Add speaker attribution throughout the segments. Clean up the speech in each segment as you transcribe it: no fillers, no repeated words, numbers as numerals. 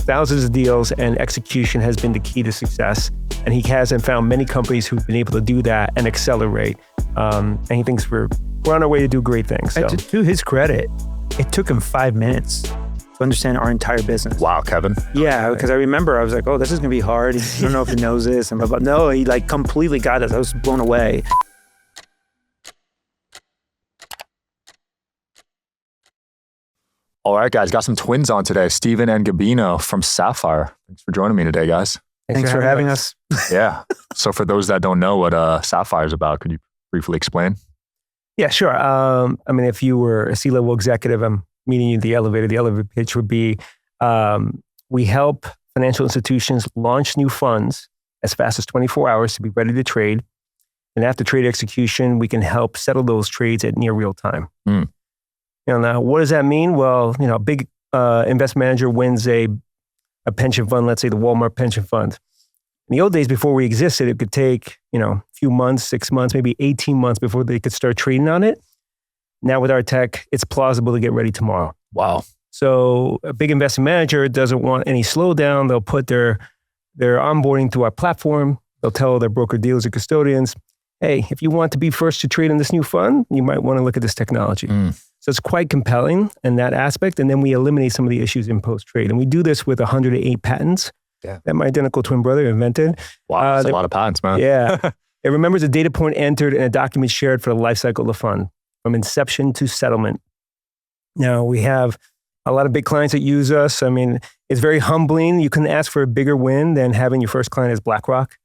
Speaker 1: thousands of deals, and execution has been the key to success. And he has and found many companies who've been able to do that and accelerate. And he thinks we're on our way to do great things. So.
Speaker 2: To his credit, it took him 5 minutes to understand our entire business.
Speaker 3: Wow, Kevin.
Speaker 2: Yeah, because I remember I was like, oh, this is going to be hard. I don't know if he knows this. And blah, blah. No, he like completely got us. I was blown away.
Speaker 3: All right, guys, got some twins on today, Steven and Gabino from Saphyre. Thanks for joining me today, guys.
Speaker 2: Thanks for having us.
Speaker 3: Yeah. So for those that don't know what Saphyre is about, could you briefly explain?
Speaker 1: Yeah, sure. I mean, if you were a C-level executive, I'm meeting you in the elevator. The elevator pitch would be, we help financial institutions launch new funds as fast as 24 hours to be ready to trade. And after trade execution, we can help settle those trades at near real time. Now, what does that mean? Well, a big investment manager wins a pension fund, let's say the Walmart pension fund. In the old days, before we existed, it could take, a few months, 6 months, maybe 18 months before they could start trading on it. Now with our tech, it's plausible to get ready tomorrow.
Speaker 3: Wow.
Speaker 1: So a big investment manager doesn't want any slowdown. They'll put their onboarding through our platform. They'll tell their broker dealers or custodians, hey, if you want to be first to trade in this new fund, you might want to look at this technology. So it's quite compelling in that aspect. And then we eliminate some of the issues in post-trade. And we do this with 108 patents that my identical twin brother invented.
Speaker 3: Wow, that's a lot of patents, man.
Speaker 1: Yeah. It remembers a data point entered and a document shared for the life cycle of the fund, from inception to settlement. Now, we have a lot of big clients that use us. I mean, it's very humbling. You couldn't ask for a bigger win than having your first client as BlackRock.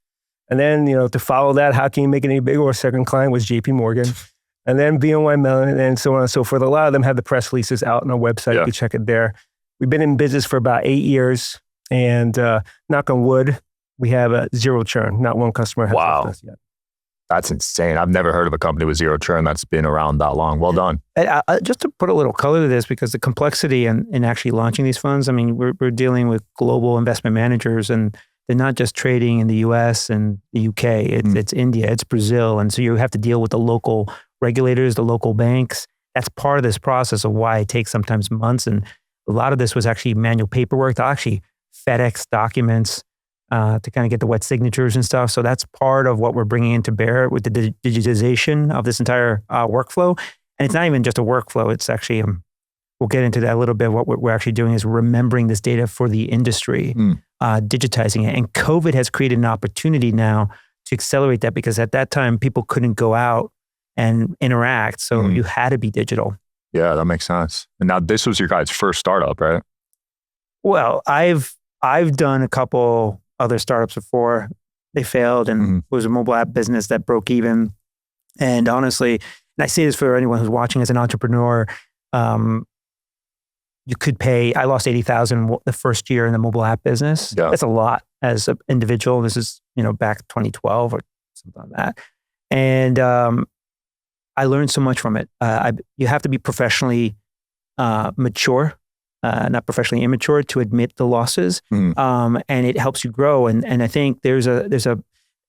Speaker 1: And then, to follow that, how can you make it any bigger? Our second client was JP Morgan. And then BNY Mellon, and so on and so forth. A lot of them have the press releases out on our website. You can check it there. We've been in business for about 8 years. And knock on wood, we have zero churn. Not one customer has left us yet.
Speaker 3: That's insane. I've never heard of a company with zero churn that's been around that long. Well done.
Speaker 2: Just to put a little color to this, because the complexity in actually launching these funds, I mean, we're dealing with global investment managers, and they're not just trading in the US and the UK. It's India, it's Brazil. And so you have to deal with the local regulators, the local banks. That's part of this process of why it takes sometimes months. And a lot of this was actually manual paperwork. They'll actually FedEx documents to kind of get the wet signatures and stuff. So that's part of what we're bringing into bear with the digitization of this entire workflow. And it's not even just a workflow. It's actually, we'll get into that a little bit. What we're actually doing is remembering this data for the industry, digitizing it. And COVID has created an opportunity now to accelerate that, because at that time, people couldn't go out and interact. So you had to be digital.
Speaker 3: Yeah, that makes sense. And now this was your guys' first startup, right?
Speaker 2: Well, I've done a couple other startups before. They failed, and it was a mobile app business that broke even. And honestly, and I say this for anyone who's watching as an entrepreneur, you could pay, I lost $80,000 the first year in the mobile app business. Yeah. That's a lot as an individual. This is, back 2012 or something like that. And I learned so much from it. You have to be professionally mature, not professionally immature, to admit the losses, and it helps you grow. And I think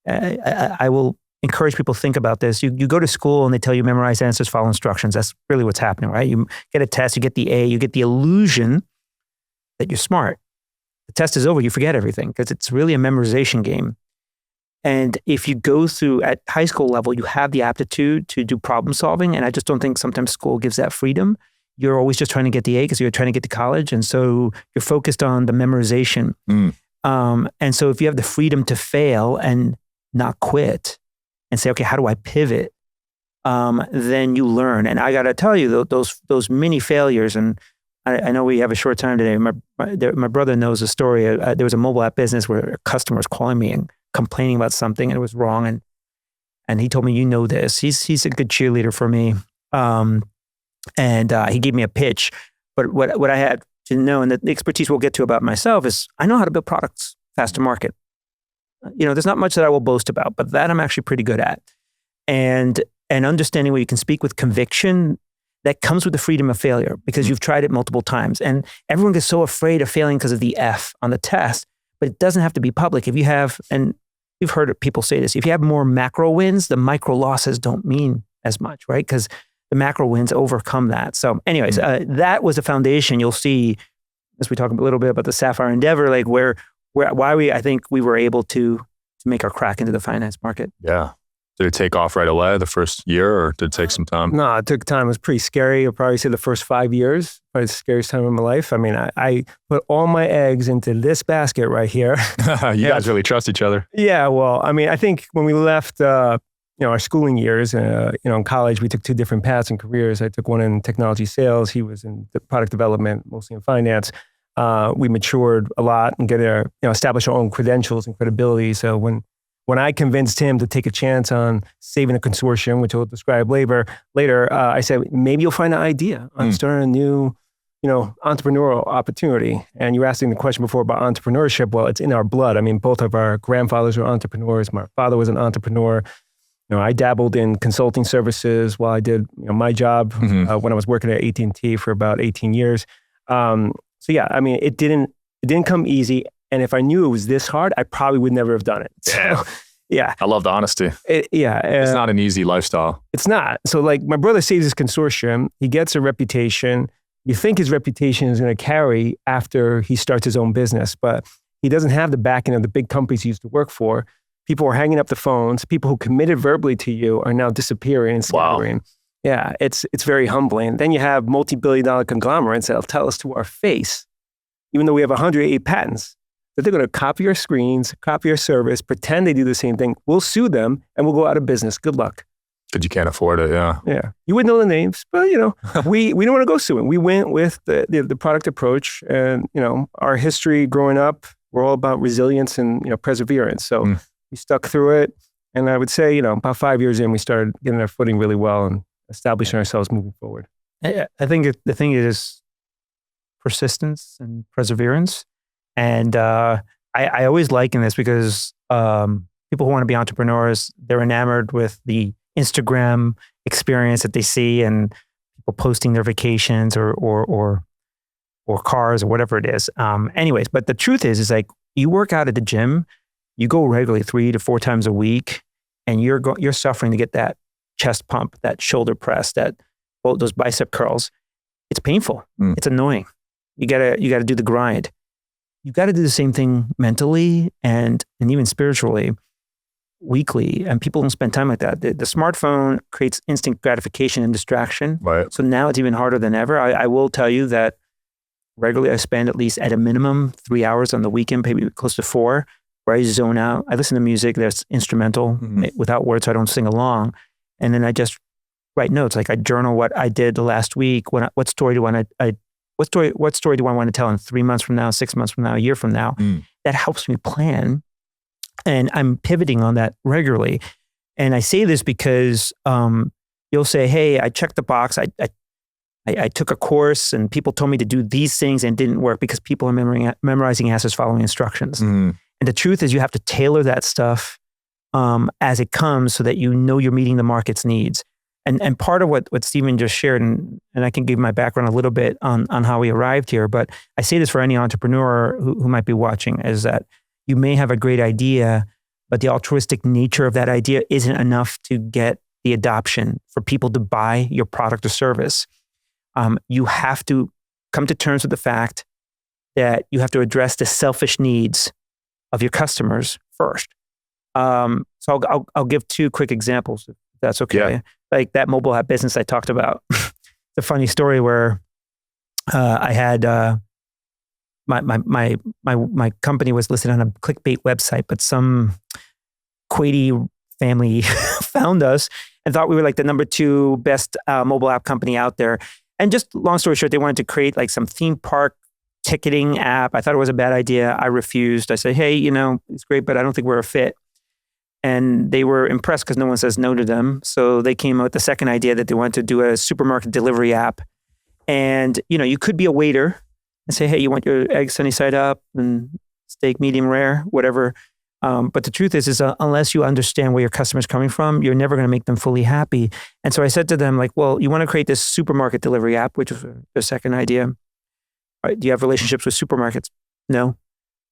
Speaker 2: I will encourage people to think about this. You go to school and they tell you memorize answers, follow instructions. That's really what's happening, right? You get a test, you get the A, you get the illusion that you're smart. The test is over, you forget everything, because it's really a memorization game. And if you go through at high school level, you have the aptitude to do problem solving. And I just don't think sometimes school gives that freedom. You're always just trying to get the A because you're trying to get to college. And so you're focused on the memorization. And so if you have the freedom to fail and not quit and say, okay, how do I pivot? Then you learn. And I got to tell you, those mini failures, and I know we have a short time today. My brother knows the story. There was a mobile app business where a customer was calling me and complaining about something and it was wrong. And he told me, this. He's a good cheerleader for me. And he gave me a pitch. But what I had to know, and the expertise we'll get to about myself, is I know how to build products fast to market. There's not much that I will boast about, but that I'm actually pretty good at. And understanding where you can speak with conviction, that comes with the freedom of failure, because you've tried it multiple times. And everyone gets so afraid of failing because of the F on the test, but it doesn't have to be public. If you have, and you've heard people say this, if you have more macro wins, the micro losses don't mean as much, right? Because the macro wins overcome that. So anyways, that was a foundation. You'll see as we talk a little bit about the Saphyre endeavor, like I think we were able to make our crack into the finance market.
Speaker 3: Yeah. Did it take off right away the first year, or did it take some time?
Speaker 1: No, it took time. It was pretty scary. I'll probably say the first 5 years, probably the scariest time of my life. I mean, I put all my eggs into this basket right here.
Speaker 3: You guys really trust each other.
Speaker 1: Yeah, well, I mean, I think when we left, our schooling years, in college, we took 2 different paths in careers. I took one in technology sales. He was in product development, mostly in finance. We matured a lot and establish our own credentials and credibility. So when I convinced him to take a chance on saving a consortium, which I'll describe later, I said, maybe you'll find an idea on starting a new, entrepreneurial opportunity. And you were asking the question before about entrepreneurship. Well, it's in our blood. I mean, both of our grandfathers were entrepreneurs. My father was an entrepreneur. I dabbled in consulting services while I did my job when I was working at AT&T for about 18 years. So yeah, I mean, it didn't come easy. And if I knew it was this hard, I probably would never have done it. So, yeah.
Speaker 3: I love the honesty. It's not an easy lifestyle.
Speaker 1: It's not. So like my brother saves his consortium. He gets a reputation. You think his reputation is going to carry after he starts his own business, but he doesn't have the backing of the big companies he used to work for. People are hanging up the phones. People who committed verbally to you are now disappearing and scattering. Wow. Yeah, it's very humbling. Then you have multi-billion-dollar conglomerates that'll tell us to our face, even though we have 108 patents, that they're going to copy our screens, copy our service, pretend they do the same thing. We'll sue them and we'll go out of business. Good luck.
Speaker 3: Because you can't afford it, yeah.
Speaker 1: Yeah. You wouldn't know the names, but we don't want to go suing. We went with the product approach, and our history growing up, we're all about resilience and perseverance. So we stuck through it. And I would say, about 5 years in, we started getting our footing really well and establishing ourselves moving forward.
Speaker 2: I think the thing is persistence and perseverance. And I always liken this because people who want to be entrepreneurs, they're enamored with the Instagram experience that they see and people posting their vacations or cars or whatever it is. Anyways, but the truth is like you work out at the gym, you go regularly 3 to 4 times a week, and you're suffering to get that chest pump, that shoulder press, those bicep curls. It's painful. It's annoying. You gotta do the grind. You got to do the same thing mentally and even spiritually, weekly. And people don't spend time like that. The smartphone creates instant gratification and distraction.
Speaker 3: Right.
Speaker 2: So now it's even harder than ever. I will tell you that regularly I spend at least at a minimum 3 hours on the weekend, maybe close to 4, where I zone out. I listen to music that's instrumental without words, so I don't sing along. And then I just write notes. Like I journal what I did the last week. What story do I want to tell in 3 months from now, 6 months from now, a year from now? That helps me plan. And I'm pivoting on that regularly. And I say this because you'll say, hey, I checked the box. I took a course and people told me to do these things and it didn't work because people are memorizing answers following instructions. And the truth is you have to tailor that stuff as it comes so that you're meeting the market's needs. And part of what Stephen just shared, and I can give my background a little bit on how we arrived here, but I say this for any entrepreneur who might be watching, is that you may have a great idea, but the altruistic nature of that idea isn't enough to get the adoption for people to buy your product or service. You have to come to terms with the fact that you have to address the selfish needs of your customers first. So I'll give 2 quick examples, if that's okay. Yeah. Like that mobile app business I talked about. It's a funny story where I had my company was listed on a clickbait website, but some Quady family found us and thought we were like the number 2 best mobile app company out there. And just long story short, they wanted to create like some theme park ticketing app. I thought it was a bad idea. I refused. I said, hey, it's great, but I don't think we're a fit. And they were impressed because no one says no to them. So they came out with the second idea that they wanted to do a supermarket delivery app. And, you could be a waiter and say, hey, you want your eggs sunny side up and steak medium rare, whatever. But the truth is unless you understand where your customer's coming from, you're never going to make them fully happy. And so I said to them, like, well, you want to create this supermarket delivery app, which was the second idea. All right, do you have relationships with supermarkets? No.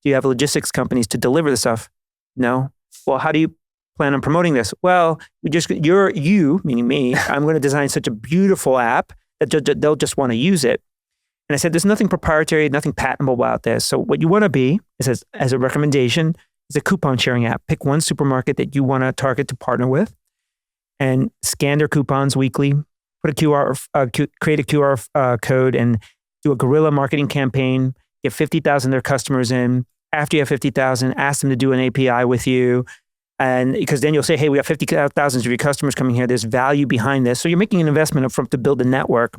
Speaker 2: Do you have logistics companies to deliver the stuff? No. Well, how do you plan on promoting this? Well, you, meaning me, I'm going to design such a beautiful app that they'll just want to use it. And I said, there's nothing proprietary, nothing patentable about this. So what you want to be is, as a recommendation, is a coupon sharing app. Pick one supermarket that you want to target to partner with and scan their coupons weekly, put a create a QR code and do a guerrilla marketing campaign, get 50,000 of their customers in. After you have 50,000, ask them to do an API with you. And because then you'll say, hey, we have 50,000 of your customers coming here. There's value behind this. So you're making an investment up front to build a network.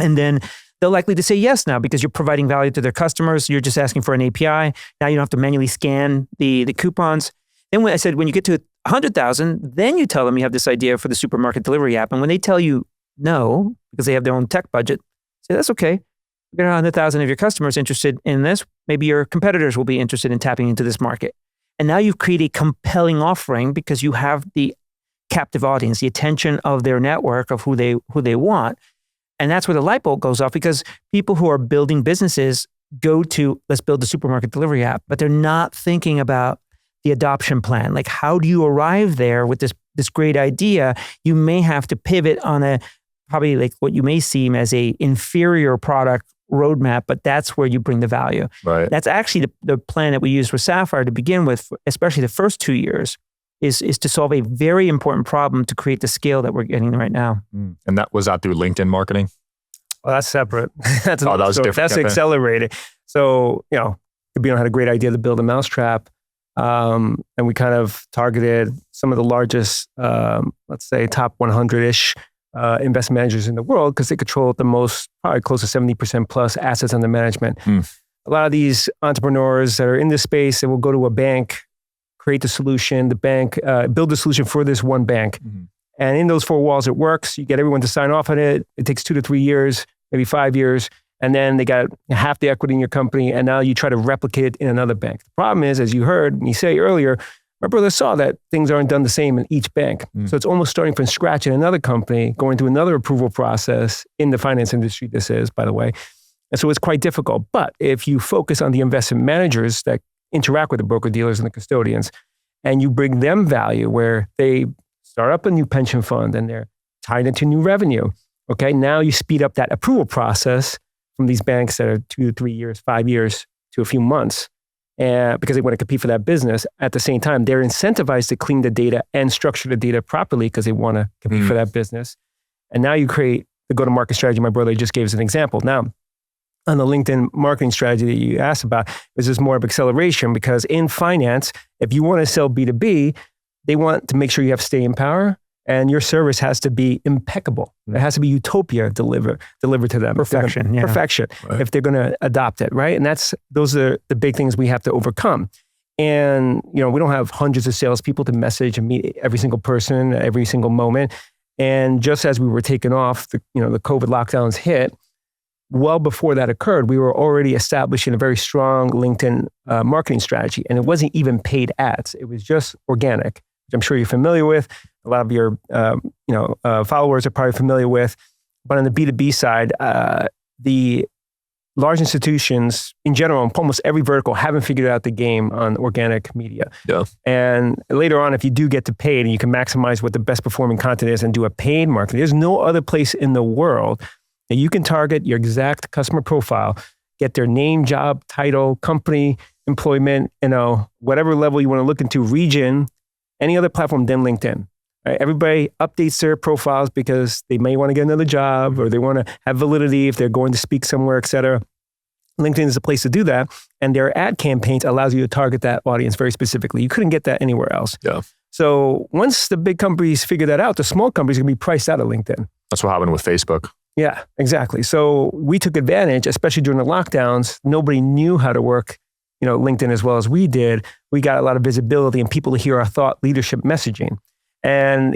Speaker 2: And then they're likely to say yes now because you're providing value to their customers. You're just asking for an API. Now you don't have to manually scan the coupons. Then when I said, when you get to 100,000, then you tell them you have this idea for the supermarket delivery app. And when they tell you no, because they have their own tech budget, say, that's okay. You get 100,000 of your customers interested in this. Maybe your competitors will be interested in tapping into this market. And now you've created a compelling offering because you have the captive audience, the attention of their network of who they want. And that's where the light bulb goes off, because people who are building businesses go to, let's build the supermarket delivery app, but they're not thinking about the adoption plan. Like, how do you arrive there with this great idea? You may have to pivot on probably like what you may seem as a inferior product roadmap, but that's where you bring the value.
Speaker 3: Right.
Speaker 2: That's actually the plan that we used with Saphyre to begin with, especially the first 2 years, is to solve a very important problem to create the scale that we're getting right now.
Speaker 3: And that was through LinkedIn marketing?
Speaker 1: Well, that's separate. That's
Speaker 3: that was different.
Speaker 1: That's accelerated. So, Gabino had a great idea to build a mousetrap. And we kind of targeted some of the largest, let's say top 100-ish investment managers in the world, because they control the most, probably close to 70% plus assets under management. A lot of these entrepreneurs that are in this space, they will go to a bank, create the solution, the bank, build the solution for this one bank. And in those four walls, it works. You get everyone to sign off on it. It takes 2 to 3 years, maybe 5 years. And then they got half the equity in your company. And now you try to replicate it in another bank. The problem is, as you heard me say earlier, my brother saw that things aren't done the same in each bank. So it's almost starting from scratch in another company, going through another approval process in the finance industry, this is, by the way. And so it's quite difficult. But if you focus on the investment managers that interact with the broker dealers and the custodians, and you bring them value where they start up a new pension fund and they're tied into new revenue, okay? Now you speed up that approval process from these banks that are 2 to 3 years, 5 years to a few months, and because they want to compete for that business. At the same time, they're incentivized to clean the data and structure the data properly because they want to compete for that business. And now you create the go-to-market strategy. My brother just gave us an example. Now, on the LinkedIn marketing strategy that you asked about, this is more of acceleration, because in finance, if you want to sell B2B, they want to make sure you have staying power, and your service has to be impeccable. It has to be utopia delivered to them.
Speaker 2: Perfection.
Speaker 1: Perfection, right, if they're going to adopt it, right? And those are the big things we have to overcome. And we don't have hundreds of salespeople to message and meet every single person at every single moment. And just as we were taking off, the COVID lockdowns hit. Well before that occurred, we were already establishing a very strong LinkedIn marketing strategy, and it wasn't even paid ads; it was just organic, which I'm sure you're familiar with. A lot of your followers are probably familiar with. But on the B2B side, the large institutions in general, in almost every vertical, haven't figured out the game on organic media.
Speaker 3: Yeah.
Speaker 1: And later on, if you do get to paid and you can maximize what the best performing content is and do a paid marketing, there's no other place in the world that you can target your exact customer profile, get their name, job, title, company, employment, whatever level you want to look into, region, any other platform than LinkedIn. Right? Everybody updates their profiles because they may want to get another job, or they want to have validity if they're going to speak somewhere, et cetera. LinkedIn is a place to do that. And their ad campaigns allows you to target that audience very specifically. You couldn't get that anywhere else.
Speaker 3: Yeah.
Speaker 1: So once the big companies figure that out, the small companies are going to be priced out of LinkedIn.
Speaker 3: That's what happened with Facebook.
Speaker 1: Yeah, exactly. So we took advantage, especially during the lockdowns. Nobody knew how to work, LinkedIn as well as we did. We got a lot of visibility and people to hear our thought leadership messaging. And,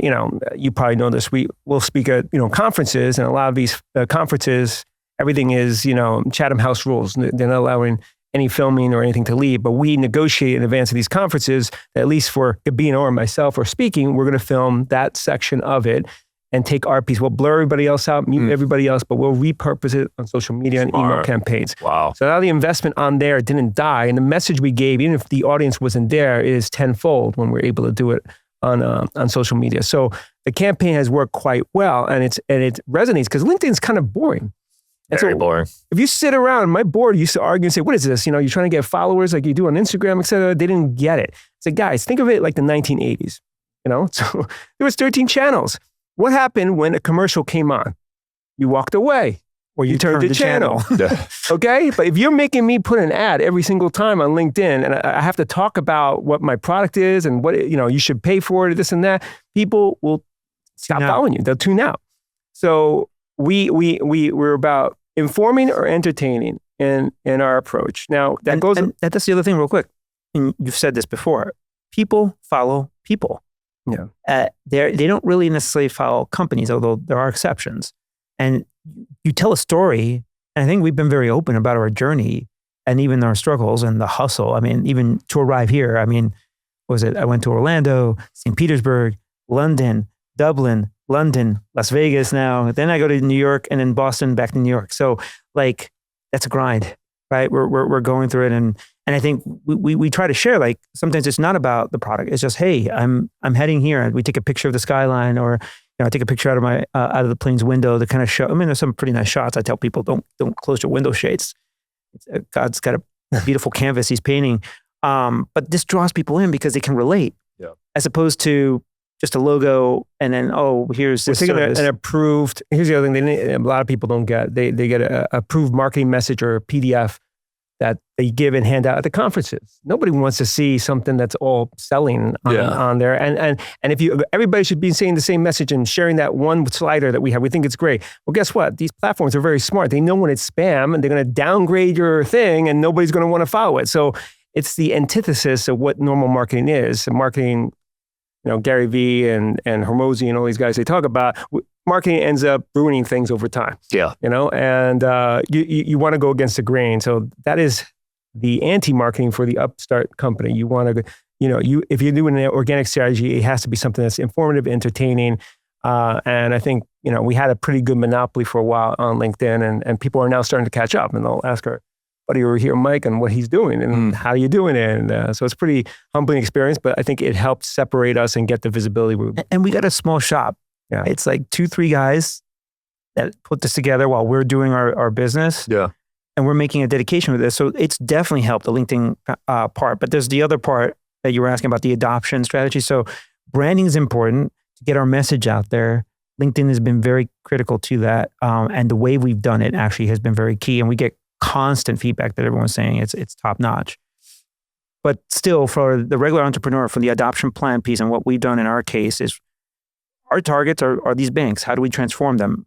Speaker 1: you probably know this. We'll speak at, conferences, and a lot of these conferences, everything is, Chatham House rules. They're not allowing any filming or anything to leave, but we negotiate in advance of these conferences that, at least for Gabino or myself or speaking, we're going to film that section of it and take our piece. We'll blur everybody else out, mute everybody else, but we'll repurpose it on social media and email campaigns.
Speaker 3: Wow.
Speaker 1: So now the investment on there didn't die. And the message we gave, even if the audience wasn't there, is tenfold when we're able to do it on social media. So the campaign has worked quite well, and it resonates because LinkedIn's kind of boring. And
Speaker 3: Very
Speaker 1: so
Speaker 3: boring.
Speaker 1: if you sit around, my board used to argue and say, what is this? You're trying to get followers like you do on Instagram, et cetera. They didn't get it. It's like, guys, think of it like the 1980s. So there was 13 channels. What happened when a commercial came on? You walked away or you turned the channel. Okay? But if you're making me put an ad every single time on LinkedIn and I have to talk about what my product is and what, you should pay for it, this and that, people will stop following you. They'll tune out. So we're about informing or entertaining in our approach. Now,
Speaker 2: that's the other thing real quick. And you've said this before. People follow people.
Speaker 1: Yeah.
Speaker 2: They don't really necessarily follow companies, although there are exceptions. And you tell a story, and I think we've been very open about our journey and even our struggles and the hustle. I mean, even to arrive here, I mean, what was it? I went to Orlando, St. Petersburg, London, Dublin, London, Las Vegas now. Then I go to New York and then Boston, back to New York. So like, that's a grind, right? We're going through it. And I think we try to share, like, sometimes it's not about the product. It's just, hey, I'm heading here. And we take a picture of the skyline, or, I take a picture out of the plane's window to kind of show. I mean, there's some pretty nice shots. I tell people, don't close your window shades. God's got a beautiful canvas he's painting. But this draws people in because they can relate, as opposed to just a logo and then, here's this service.
Speaker 1: An approved, here's the other thing a lot of people don't get. They get an approved marketing message or a PDF that they give and hand out at the conferences. Nobody wants to see something that's all selling on there. And if everybody should be saying the same message and sharing that one slider that we have. We think it's great. Well, guess what? These platforms are very smart. They know when it's spam and they're going to downgrade your thing and nobody's going to want to follow it. So it's the antithesis of what normal marketing is. And marketing, Gary Vee and Hormozi and all these guys, they talk about marketing ends up ruining things over time.
Speaker 3: Yeah.
Speaker 1: And you want to go against the grain. So that is the anti-marketing for the upstart company. You want to, if you're doing an organic strategy, it has to be something that's informative, entertaining. And I think, we had a pretty good monopoly for a while on LinkedIn, and people are now starting to catch up, and they'll ask our buddy over here, Mike, and what he's doing and how are you doing it. And so it's a pretty humbling experience, but I think it helps separate us and get the visibility.
Speaker 2: And we got a small shop.
Speaker 1: Yeah.
Speaker 2: It's like 2-3 guys that put this together while we're doing our business.
Speaker 3: Yeah.
Speaker 2: And we're making a dedication with this. So it's definitely helped the LinkedIn part. But there's the other part that you were asking about, the adoption strategy. So branding is important to get our message out there. LinkedIn has been very critical to that. And the way we've done it actually has been very key. And we get constant feedback that everyone's saying it's top notch. But still, for the regular entrepreneur, for the adoption plan piece, and what we've done in our case is our targets are these banks. How do we transform them?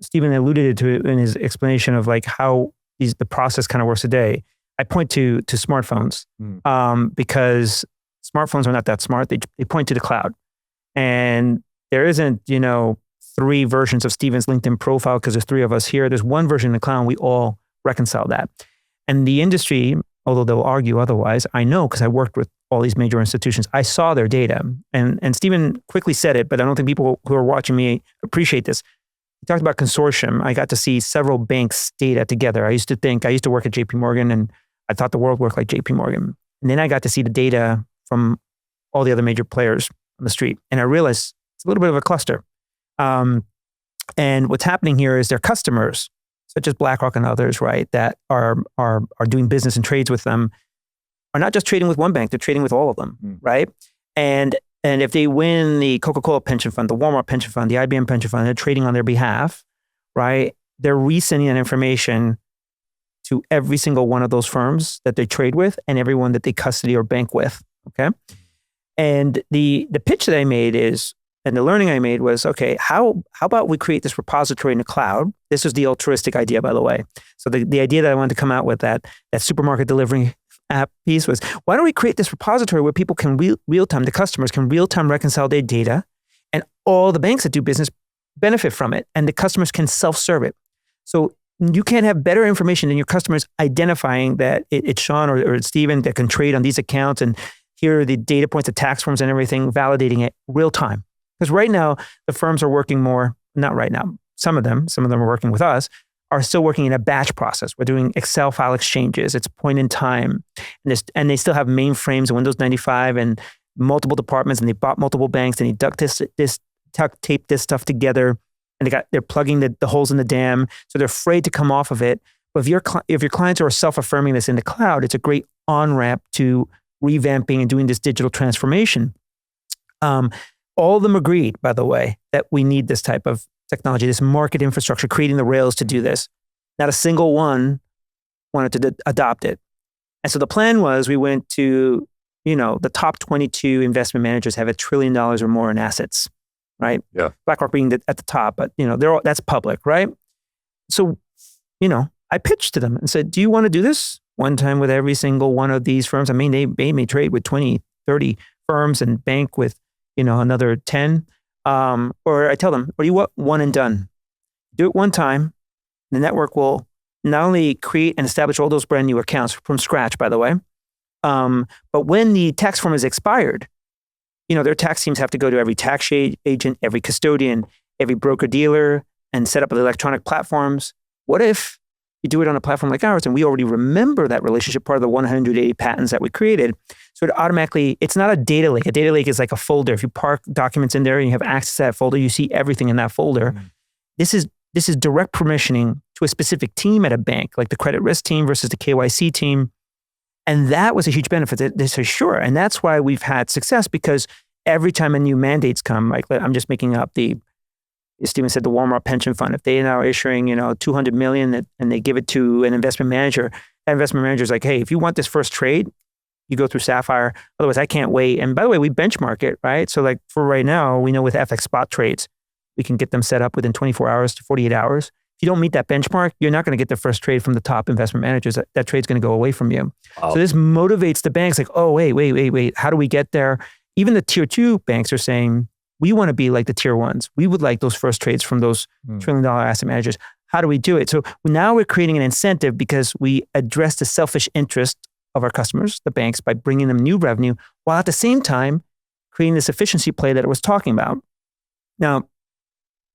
Speaker 2: Stephen alluded to it in his explanation of like how the process kind of works today. I point to smartphones because smartphones are not that smart. They point to the cloud. And there isn't, 3 versions of Stephen's LinkedIn profile because there's 3 of us here. There's one version in the cloud, and we all reconcile that. And the industry, although they'll argue otherwise, I know because I worked with all these major institutions. I saw their data. And Stephen quickly said it, but I don't think people who are watching me appreciate this. He talked about consortium. I got to see several banks' data together. I used to work at JP Morgan, and I thought the world worked like JP Morgan. And then I got to see the data from all the other major players on the street. And I realized it's a little bit of a cluster. And what's happening here is their customers, such as BlackRock and others, right, that are doing business and trades with them, are not just trading with one bank, they're trading with all of them, right? And if they win the Coca-Cola pension fund, the Walmart pension fund, the IBM pension fund, they're trading on their behalf, right? They're resending that information to every single one of those firms that they trade with and everyone that they custody or bank with, okay? And the pitch that I made is, and the learning I made was, okay, how about we create this repository in the cloud? This was the altruistic idea, by the way. So the idea that I wanted to come out with that supermarket delivery app piece was, why don't we create this repository where people can real-time, the customers can real-time reconcile their data, and all the banks that do business benefit from it, and the customers can self-serve it. So you can't have better information than your customers identifying that it's Sean or it's Stephen that can trade on these accounts, and here are the data points, the tax forms and everything, validating it real-time. Because right now, the firms are working more, not right now, some of them are working with us, are still working in a batch process. We're doing Excel file exchanges. It's point in time. And they still have mainframes and Windows 95 and multiple departments, and they bought multiple banks, and they duct tape this stuff together. and they're plugging the holes in the dam, so they're afraid to come off of it. But if your clients are self-affirming this in the cloud, it's a great on-ramp to revamping and doing this digital transformation. All of them agreed, by the way, that we need this type of technology, this market infrastructure, creating the rails to do this. Not a single one wanted to adopt it. And so the plan was we went to, the top 22 investment managers have $1 trillion or more in assets, right?
Speaker 3: Yeah.
Speaker 2: BlackRock being at the top, but that's public, right? So, I pitched to them and said, do you want to do this one time with every single one of these firms? I mean, they may trade with 20, 30 firms and bank with, another 10. Or I tell them, what do you want? One and done. Do it one time. The network will not only create and establish all those brand new accounts from scratch, by the way, but when the tax form is expired, their tax teams have to go to every tax agent, every custodian, every broker dealer, and set up the electronic platforms. What if you do it on a platform like ours and we already remember that relationship, part of the 180 patents that we created? So it automatically, it's not a data lake. A data lake is like a folder. If you park documents in there and you have access to that folder, you see everything in that folder. Mm-hmm. This is direct permissioning to a specific team at a bank, like the credit risk team versus the KYC team. And that was a huge benefit. This is sure. And that's why we've had success, because every time a new mandates come, like I'm just making up Stephen said the Walmart pension fund, if they are now issuing, $200 million and they give it to an investment manager, that investment manager is like, hey, if you want this first trade, you go through Saphyre. Otherwise, I can't wait. And by the way, we benchmark it, right? So like for right now, we know with FX spot trades, we can get them set up within 24 hours to 48 hours. If you don't meet that benchmark, you're not going to get the first trade from the top investment managers. That trade's going to go away from you. Wow. So this motivates the banks like, oh, wait. How do we get there? Even the tier 2 banks are saying, we want to be like the tier 1s. We would like those first trades from those $1 trillion asset managers. How do we do it? So now we're creating an incentive because we address the selfish interest of our customers, the banks, by bringing them new revenue, while at the same time creating this efficiency play that I was talking about. Now,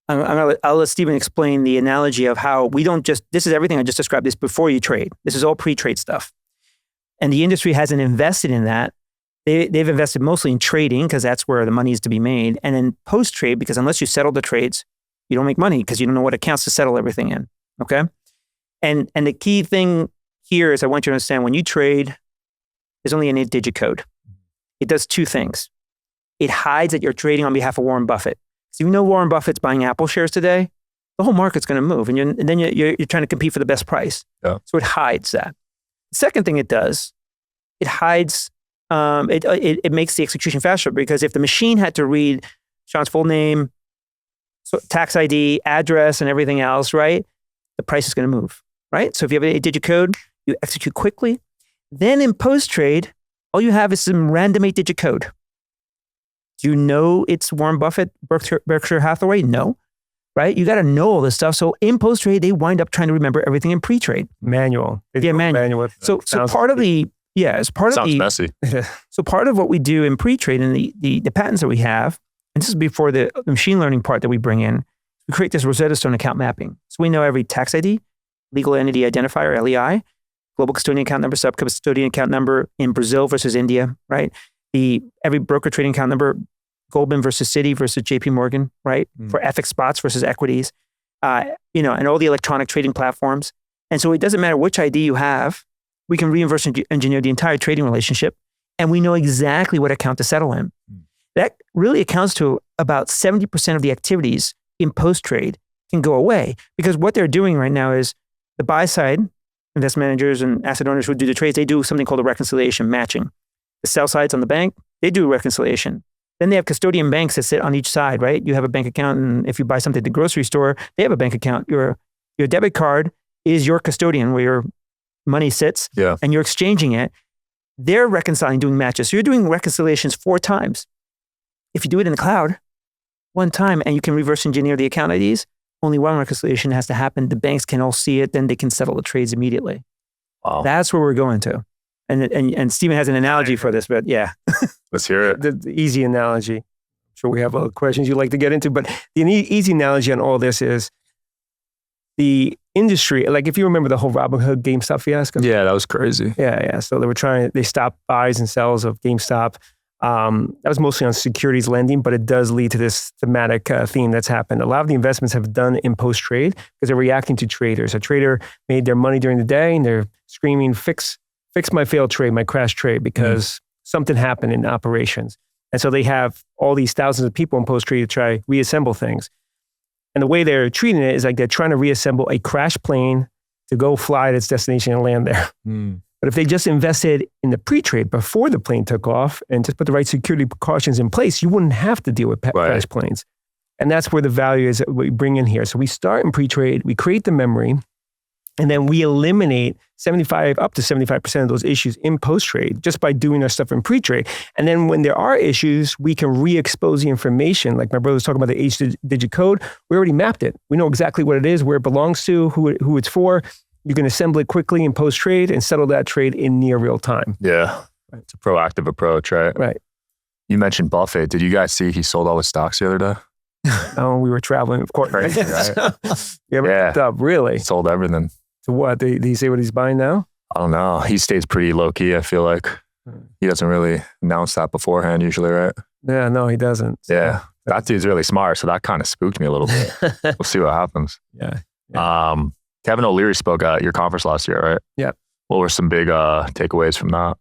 Speaker 2: I'll let Stephen explain the analogy of how we don't just, this is everything I just described, this before you trade. This is all pre-trade stuff. And the industry hasn't invested in that. They've invested mostly in trading because that's where the money is to be made. And then post-trade, because unless you settle the trades, you don't make money because you don't know what accounts to settle everything in, okay? And the key thing here is I want you to understand when you trade, there's only an 8-digit code. It does two things. It hides that you're trading on behalf of Warren Buffett. So Warren Buffett's buying Apple shares today, the whole market's going to move, and then you're trying to compete for the best price. Yeah. So it hides that. The second thing it does, it hides, it makes the execution faster, because if the machine had to read Sean's full name, so tax ID, address, and everything else, right, the price is going to move, right? So if you have an 8-digit code, you execute quickly. Then in post-trade, all you have is some random 8-digit code. Do you know it's Warren Buffett, Berkshire Hathaway? No, right? You got to know all this stuff. So in post-trade, they wind up trying to remember everything in pre-trade.
Speaker 1: Manual.
Speaker 2: Manual. So part of the, as part of the...
Speaker 3: Sounds messy.
Speaker 2: So part of what we do in pre-trade and the patents that we have, and this is before the machine learning part that we bring in, we create this Rosetta Stone account mapping. So we know every tax ID, legal entity identifier, LEI, global custodian account number, sub-custodian account number in Brazil versus India, right? Every broker trading account number, Goldman versus Citi versus JP Morgan, right? For FX spots versus equities, and all the electronic trading platforms. And so it doesn't matter which ID you have, we can reverse engineer the entire trading relationship, and we know exactly what account to settle in. That really accounts to about 70% of the activities in post-trade can go away, because what they're doing right now is the buy side, investment managers and asset owners who do the trades, they do something called a reconciliation matching. The sell sides on the bank, they do reconciliation. Then they have custodian banks that sit on each side, right? You have a bank account, and if you buy something at the grocery store, they have a bank account. Your debit card is your custodian where your money sits, and you're exchanging it. They're reconciling, doing matches. So you're doing reconciliations 4 times. If you do it in the cloud, 1 time, and you can reverse engineer the account IDs, only 1 reconciliation has to happen. The banks can all see it, then they can settle the trades immediately. Wow. That's where we're going to. And Stephen has an analogy for this, but yeah.
Speaker 3: Let's hear it.
Speaker 1: The easy analogy. I'm sure we have other questions you'd like to get into, but the easy analogy on all this is the industry, like if you remember the whole Robinhood GameStop fiasco.
Speaker 3: Yeah, that was crazy.
Speaker 1: Yeah. So they stopped buys and sells of GameStop. That was mostly on securities lending, but it does lead to this thematic theme that's happened. A lot of the investments have done in post-trade because they're reacting to traders. A trader made their money during the day and they're screaming, fix my failed trade, my crash trade, because something happened in operations. And so they have all these thousands of people in post-trade to try reassemble things. And the way they're treating it is like they're trying to reassemble a crash plane to go fly to its destination and land there. But if they just invested in the pre-trade before the plane took off and just put the right security precautions in place, you wouldn't have to deal with crash planes. And that's where the value is that we bring in here. So we start in pre-trade, we create the memory, and then we eliminate up to 75% of those issues in post-trade just by doing our stuff in pre-trade. And then when there are issues, we can re-expose the information. Like my brother was talking about the H-digit code. We already mapped it. We know exactly what it is, where it belongs to, who it's for. You can assemble it quickly in post-trade and settle that trade in near real time.
Speaker 3: Yeah. It's a proactive approach, right?
Speaker 1: Right.
Speaker 3: You mentioned Buffett. Did you guys see he sold all his stocks the other day?
Speaker 1: Oh, we were traveling, of course.
Speaker 3: Crazy, right?
Speaker 1: Yeah. Up, really?
Speaker 3: He sold everything.
Speaker 1: To what? Did he say what he's buying now?
Speaker 3: I don't know. He stays pretty low key, I feel like. He doesn't really announce that beforehand usually, right?
Speaker 1: Yeah, no, he doesn't. So.
Speaker 3: Yeah. That dude's really smart. So that kind of spooked me a little bit. We'll see what happens.
Speaker 1: Yeah.
Speaker 3: Kevin O'Leary spoke at your conference last year, right?
Speaker 1: Yeah.
Speaker 3: What were some big takeaways from that?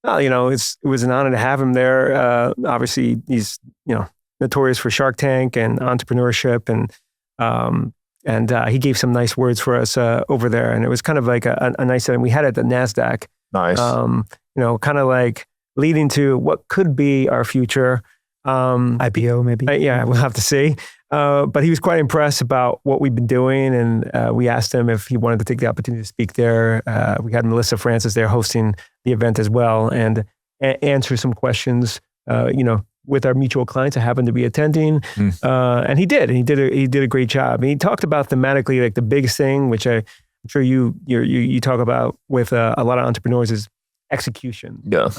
Speaker 1: Well, it was an honor to have him there. Obviously, he's notorious for Shark Tank and entrepreneurship, and he gave some nice words for us over there. And it was kind of like a nice setting. We had it at the NASDAQ.
Speaker 3: Nice.
Speaker 1: Kind of like leading to what could be our future.
Speaker 2: IPO maybe.
Speaker 1: Yeah, we'll have to see. But he was quite impressed about what we've been doing, and we asked him if he wanted to take the opportunity to speak there. We had Melissa Francis there hosting the event as well, and answer some questions. With our mutual clients that happened to be attending, and he did. And he did a great job. And he talked about thematically, like the biggest thing, which I'm sure you talk about with a lot of entrepreneurs, is execution.
Speaker 3: Yeah.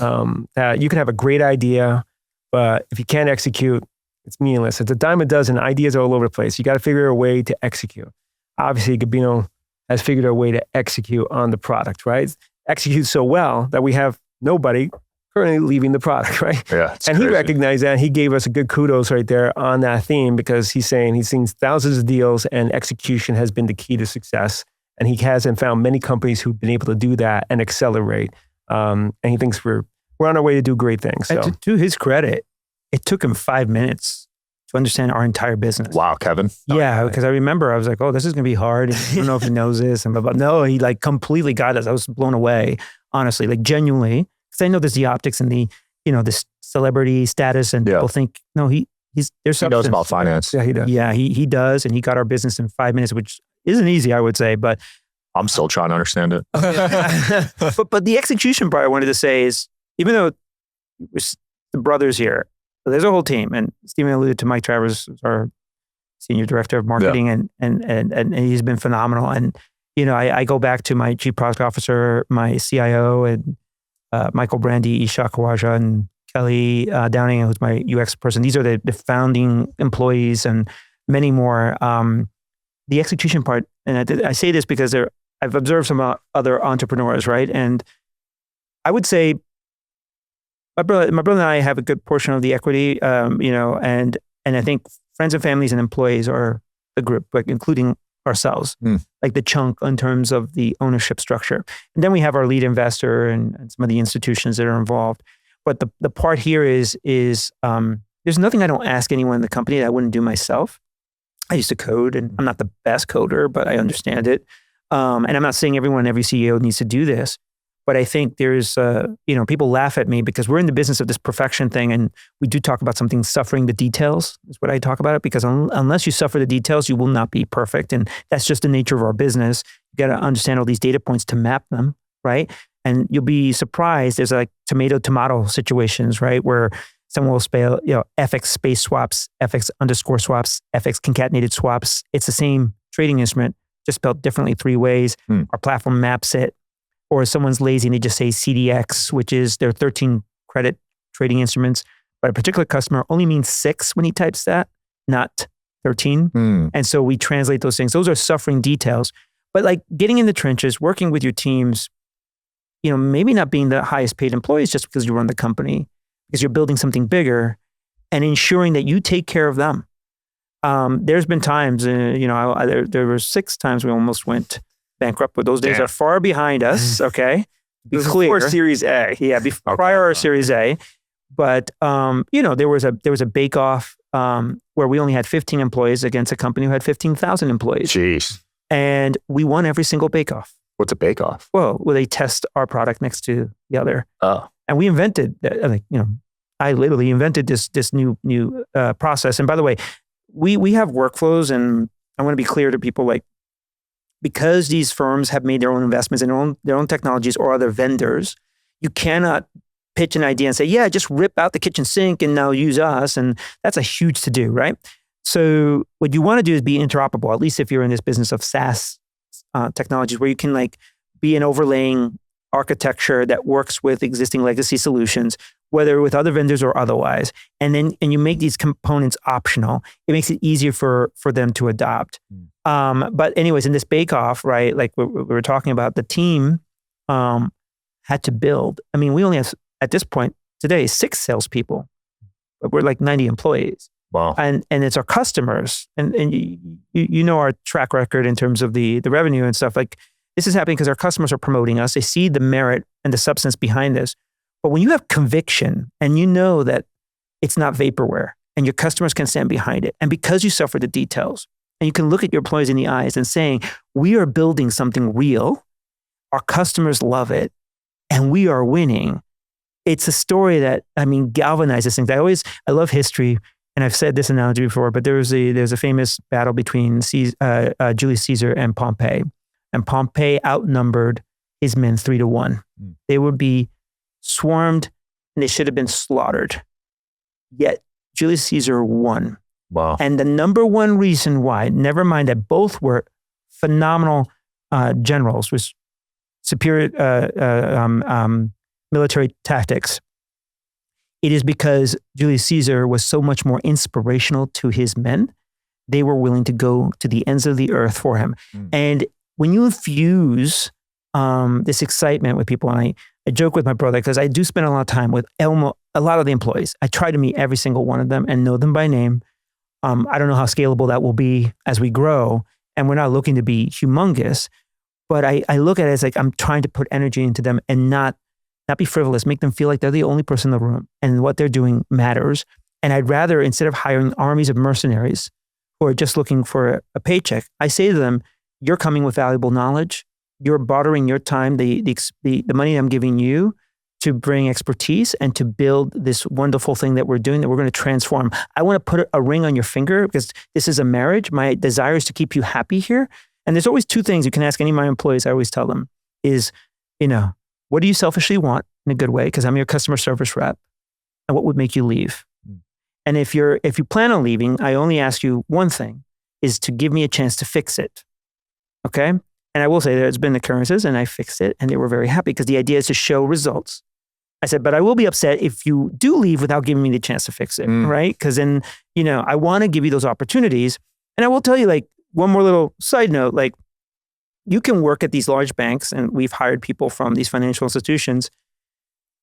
Speaker 1: That you can have a great idea, but if you can't execute, it's meaningless. It's a dime a dozen. Ideas are all over the place. You got to figure a way to execute. Obviously, Gabino has figured a way to execute on the product, right? Execute so well that we have nobody currently leaving the product, right?
Speaker 3: Yeah.
Speaker 1: And he recognized that. And he gave us a good kudos right there on that theme, because he's saying he's seen thousands of deals and execution has been the key to success. And he hasn't found many companies who've been able to do that and accelerate. And he thinks we're on our way to do great things. So.
Speaker 2: To his credit, it took him 5 minutes to understand our entire business.
Speaker 3: Wow, Kevin.
Speaker 2: Yeah, because I remember I was like, oh, this is going to be hard. I don't know if he knows this. But no, he like completely got us. I was blown away, honestly, like genuinely. Because I know there's the optics and the, this celebrity status, and people think, no, there's substance.
Speaker 3: He knows about finance.
Speaker 1: Yeah, he does.
Speaker 2: Yeah, he does. And he got our business in 5 minutes, which isn't easy, I would say. But
Speaker 3: I'm still trying to understand it.
Speaker 2: but the execution part I wanted to say is, even though it was the brothers here, there's a whole team. And Stephen alluded to Mike Travers, our senior director of marketing, and he's been phenomenal. And, I go back to my chief product officer, my CIO, and Michael Brandy, Isha Kawaja, and Kelly Downing, who's my UX person. These are the founding employees and many more. The execution part, and I say this because I've observed some other entrepreneurs, right? And I would say my brother and I have a good portion of the equity, and I think friends and families and employees are the group, like including ourselves, like the chunk in terms of the ownership structure. And then we have our lead investor and some of the institutions that are involved. But the part here is there's nothing I don't ask anyone in the company that I wouldn't do myself. I used to code, and I'm not the best coder, but I understand it. And I'm not saying every CEO needs to do this, but I think there's, people laugh at me because we're in the business of this perfection thing. And we do talk about something, suffering the details is what I talk about it, because unless you suffer the details, you will not be perfect. And that's just the nature of our business. You got to understand all these data points to map them, right? And you'll be surprised. There's like tomato situations, right? Where someone will spell, FX space swaps, FX underscore swaps, FX concatenated swaps. It's the same trading instrument, just spelled differently 3 ways. Our platform maps it. Or if someone's lazy and they just say CDX, which is their 13 credit trading instruments, but a particular customer only means 6 when he types that, not 13. And so we translate those things. Those are suffering details. But like getting in the trenches, working with your teams, maybe not being the highest paid employees just because you run the company, because you're building something bigger and ensuring that you take care of them. There's been times, there were 6 times we almost went bankrupt, but those days are far behind us, okay? Be clear.
Speaker 1: Before Series A.
Speaker 2: Yeah, prior our Series A. But, there was a bake-off where we only had 15 employees against a company who had 15,000 employees.
Speaker 3: Jeez.
Speaker 2: And we won every single bake-off.
Speaker 3: What's a bake-off?
Speaker 2: Well, where they test our product next to the other.
Speaker 3: Oh.
Speaker 2: And we invented, I literally invented this new process. And by the way, we have workflows, and I want to be clear to people, like, because these firms have made their own investments in their own technologies or other vendors, you cannot pitch an idea and say, yeah, just rip out the kitchen sink and now use us. And that's a huge to do, right? So what you want to do is be interoperable, at least if you're in this business of SaaS technologies, where you can like be an overlaying architecture that works with existing legacy solutions, whether with other vendors or otherwise. And you make these components optional. It makes it easier for them to adopt. But anyways, in this bake-off, right, like we were talking about, the team had to build. I mean, we only have, at this point today, 6 salespeople, but we're like 90 employees.
Speaker 3: Wow.
Speaker 2: And it's our customers. And you know our track record in terms of the revenue and stuff. Like, this is happening because our customers are promoting us. They see the merit and the substance behind this. But when you have conviction and you know that it's not vaporware and your customers can stand behind it, and because you suffer the details, and you can look at your employees in the eyes and saying, we are building something real, our customers love it, and we are winning. It's a story that, galvanizes things. I love history, and I've said this analogy before, but there's a famous battle between Julius Caesar and Pompey. And Pompey outnumbered his men 3-1. They would be swarmed and they should have been slaughtered. Yet Julius Caesar won.
Speaker 3: Wow.
Speaker 2: And the number one reason why, never mind that both were phenomenal generals with superior military tactics, it is because Julius Caesar was so much more inspirational to his men. They were willing to go to the ends of the earth for him. And when you infuse this excitement with people, and I joke with my brother because I do spend a lot of time with a lot of the employees. I try to meet every single one of them and know them by name. I don't know how scalable that will be as we grow, and we're not looking to be humongous, but I look at it as like I'm trying to put energy into them and not be frivolous, make them feel like they're the only person in the room and what they're doing matters. And I'd rather, instead of hiring armies of mercenaries who are just looking for a paycheck, I say to them, you're coming with valuable knowledge. You're bartering your time, the money I'm giving you, to bring expertise and to build this wonderful thing that we're doing, that we're going to transform. I want to put a ring on your finger because this is a marriage. My desire is to keep you happy here. And there's always 2 things you can ask any of my employees. I always tell them is, what do you selfishly want in a good way? Because I'm your customer service rep. And what would make you leave? And if you plan on leaving, I only ask you one thing, is to give me a chance to fix it. Okay? And I will say there's been occurrences and I fixed it and they were very happy because the idea is to show results. I said, but I will be upset if you do leave without giving me the chance to fix it, right? Because then, I want to give you those opportunities. And I will tell you, like, one more little side note, like, you can work at these large banks, and we've hired people from these financial institutions,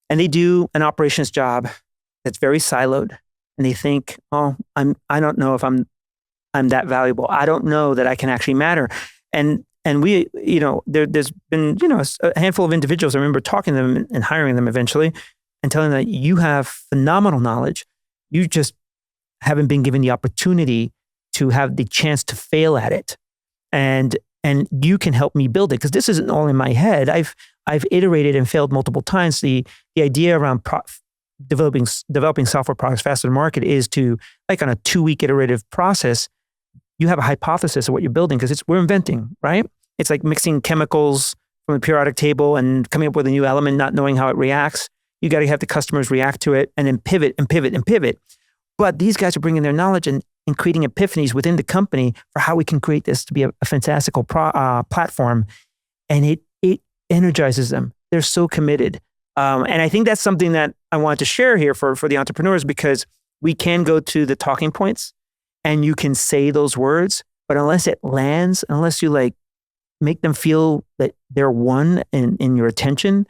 Speaker 2: and they do an operations job that's very siloed. And they think, oh, I don't know if I'm that valuable. I don't know that I can actually matter. And we, there's been, a handful of individuals. I remember talking to them and hiring them eventually and telling them that you have phenomenal knowledge. You just haven't been given the opportunity to have the chance to fail at it. And you can help me build it, because this isn't all in my head. I've iterated and failed multiple times. The idea around developing software products faster to market is to, like, on a 2-week iterative process, you have a hypothesis of what you're building because we're inventing, right? It's like mixing chemicals from the periodic table and coming up with a new element, not knowing how it reacts. You got to have the customers react to it and then pivot and pivot and pivot. But these guys are bringing their knowledge and creating epiphanies within the company for how we can create this to be a fantastical platform. And it energizes them. They're so committed. And I think that's something that I wanted to share here for the entrepreneurs, because we can go to the talking points and you can say those words, but unless it lands, unless you like make them feel that they're one in your attention,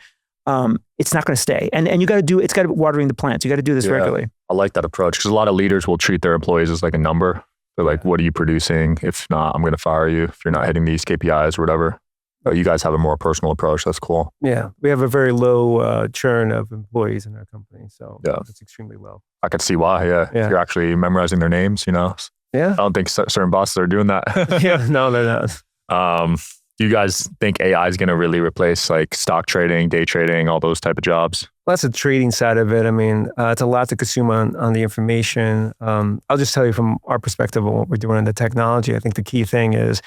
Speaker 2: it's not going to stay. And you got to do, it's got to be watering the plants. You got to do this regularly.
Speaker 3: I like that approach because a lot of leaders will treat their employees as like a number. They're like, what are you producing? If not, I'm going to fire you if you're not hitting these KPIs or whatever. But you guys have a more personal approach. That's cool.
Speaker 1: Yeah. We have a very low churn of employees in our company. So it's extremely low.
Speaker 3: I could see why. Yeah. If you're actually memorizing their names, you know?
Speaker 1: Yeah.
Speaker 3: I don't think certain bosses are doing that.
Speaker 1: Yeah. No, they're not.
Speaker 3: Do you guys think AI is going to really replace like stock trading, day trading, all those type of jobs?
Speaker 1: Well, that's the trading side of it. I mean, it's a lot to consume on the information. I'll just tell you from our perspective on what we're doing in the technology. I think the key thing is,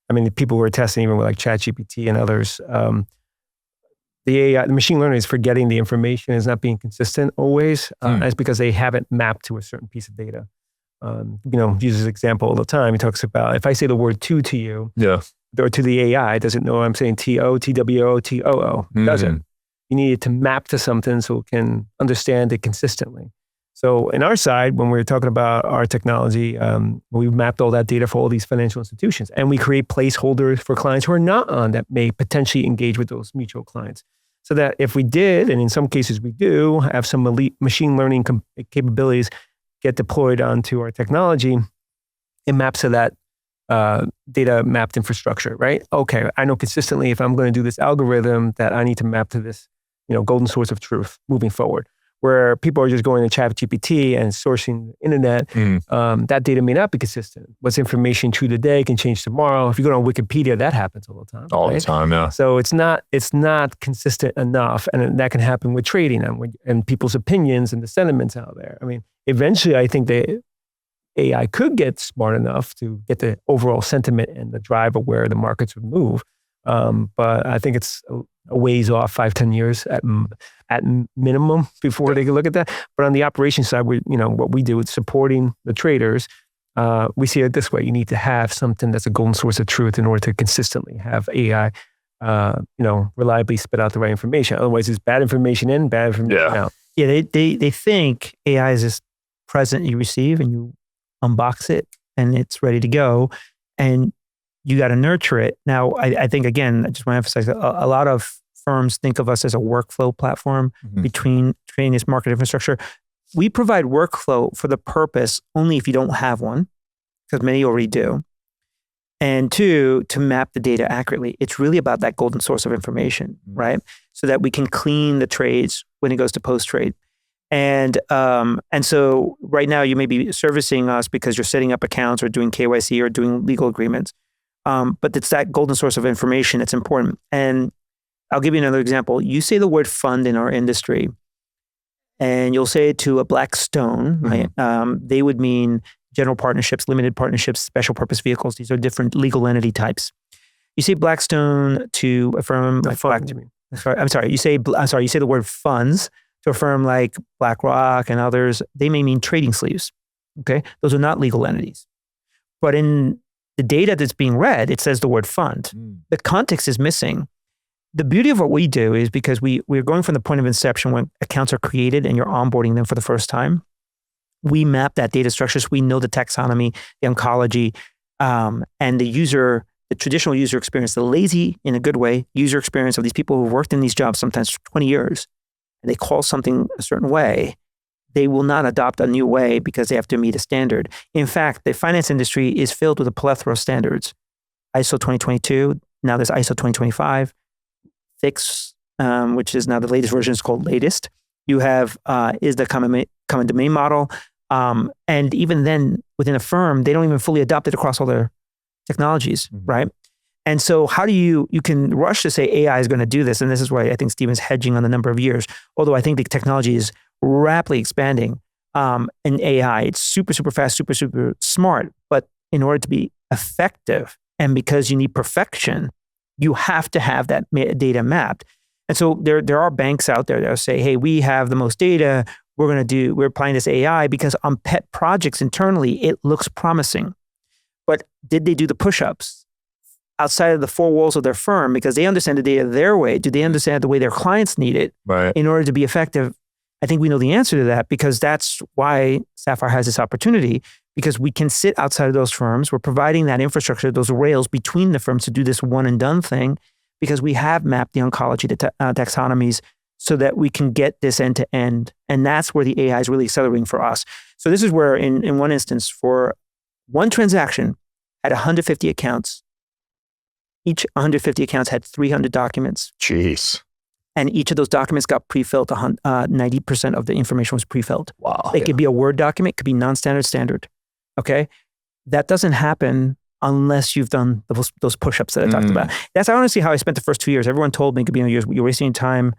Speaker 1: I mean, the people who are testing, even with like ChatGPT and others, the AI, the machine learning is forgetting the information, is not being consistent always. That's because they haven't mapped to a certain piece of data. Uses this example all the time. He talks about, if I say the word to you, or to the AI, it doesn't know I'm saying T-O, T-W-O, T-O-O. It doesn't. You need it to map to something so it can understand it consistently. So in our side, when we're talking about our technology, we've mapped all that data for all these financial institutions. And we create placeholders for clients who are not on that may potentially engage with those mutual clients. So that if we did, and in some cases we do, have some elite machine learning capabilities get deployed onto our technology, it maps to that data mapped infrastructure, right? Okay, I know consistently if I'm going to do this algorithm that I need to map to this, golden source of truth moving forward. Where people are just going to ChatGPT and sourcing the internet, that data may not be consistent. What's information true today can change tomorrow. If you go on Wikipedia, that happens all the time.
Speaker 3: All the time, yeah.
Speaker 1: So it's not consistent enough, and that can happen with trading and people's opinions and the sentiments out there. I mean, eventually, I think the AI could get smart enough to get the overall sentiment and the drive of where the markets would move. But I think it's a ways off, 5-10 years at minimum before they can look at that. But on the operations side, what we do is supporting the traders. We see it this way: you need to have something that's a golden source of truth in order to consistently have AI, reliably spit out the right information. Otherwise, it's bad information in, bad information out.
Speaker 2: Yeah, they think AI is this present you receive and you unbox it and it's ready to go, and you got to nurture it. Now, I think, again, I just want to emphasize a lot of firms think of us as a workflow platform between creating this market infrastructure. We provide workflow for the purpose only if you don't have one, because many already do. And two, to map the data accurately. It's really about that golden source of information, right? So that we can clean the trades when it goes to post-trade. And so right now you may be servicing us because you're setting up accounts or doing KYC or doing legal agreements. But it's that golden source of information that's important. And I'll give you another example. You say the word fund in our industry, and you'll say it to a Blackstone, right? They would mean general partnerships, limited partnerships, special purpose vehicles. These are different legal entity types. You say Blackstone to a firm like you say the word funds to a firm like BlackRock and others. They may mean trading sleeves. Okay, those are not legal entities. But in the data that's being read, it says the word fund. The context is missing. The beauty of what we do is because we're going from the point of inception when accounts are created and you're onboarding them for the first time. We map that data structure so we know the taxonomy, the oncology, and the traditional user experience, the lazy, in a good way, user experience of these people who've worked in these jobs sometimes for 20 years, and they call something a certain way. They will not adopt a new way because they have to meet a standard. In fact, the finance industry is filled with a plethora of standards. ISO 2022, now there's ISO 2025, FIX, which is now the latest version, is called latest. You have is the common domain model. And even then, within a firm, they don't even fully adopt it across all their technologies, right? And so how do you can rush to say AI is going to do this, and this is why I think Stephen's hedging on the number of years, although I think the technology is rapidly expanding in AI. It's super, super fast, super, super smart. But in order to be effective, and because you need perfection, you have to have that data mapped. And so there are banks out there that say, hey, we have the most data. We're applying this AI because on pet projects internally, it looks promising. But did they do the push-ups outside of the four walls of their firm because they understand the data their way? Do they understand the way their clients need it in order to be effective? I think we know the answer to that because that's why Saphyre has this opportunity, because we can sit outside of those firms. We're providing that infrastructure, those rails between the firms to do this one and done thing because we have mapped the oncology, the taxonomies, so that we can get this end to end. And that's where the AI is really accelerating for us. So this is where in one instance, for one transaction had 150 accounts. Each 150 accounts had 300 documents.
Speaker 3: Jeez.
Speaker 2: And each of those documents got pre-filled. 90% of the information was pre-filled.
Speaker 3: Wow.
Speaker 2: It could be a Word document, could be non-standard, standard. Okay? That doesn't happen unless you've done those push-ups that I talked about. That's honestly how I spent the first 2 years. Everyone told me, Gabino, you're wasting your time